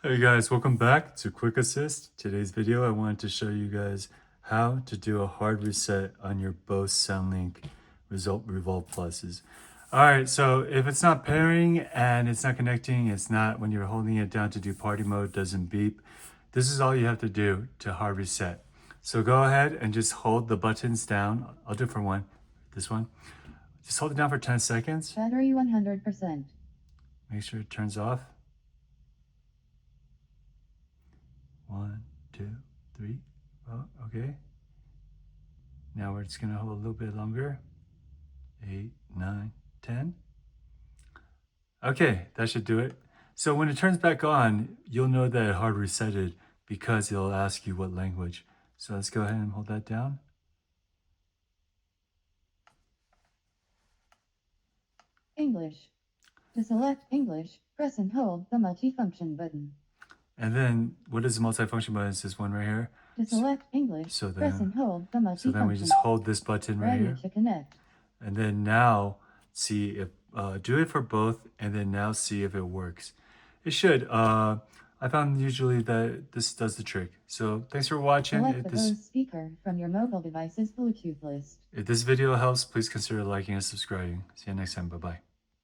Hey guys, welcome back to Quick Assist. Today's video I wanted to show you guys how to do a hard reset on your Bose SoundLink Revolve Pluses. Alright, so if it's not pairing and it's not connecting, it's not when you're holding it down to do party mode, doesn't beep. This is all you have to do to hard reset. So go ahead and just hold the buttons down. I'll do it for this one. Just hold it down for 10 seconds. Battery 100%. Make sure it turns off. 1, 2, 3. Oh, okay. Now we're just gonna hold a little bit longer. 8, 9, 10. Okay, that should do it. So when it turns back on, you'll know that it hard resetted because it'll ask you what language. So let's go ahead and hold that down. English. To select English, press and hold the multifunction button. And then what is the multifunction button? It's this one right here. To select English, press and hold the multifunction. So then we just hold this button right here. Ready to connect. And then now see if, do it for both, and then now see if it works. It should. I found usually that this does the trick. So thanks for watching. Select the Bose speaker from your mobile device's Bluetooth list. If this video helps, please consider liking and subscribing. See you next time. Bye-bye.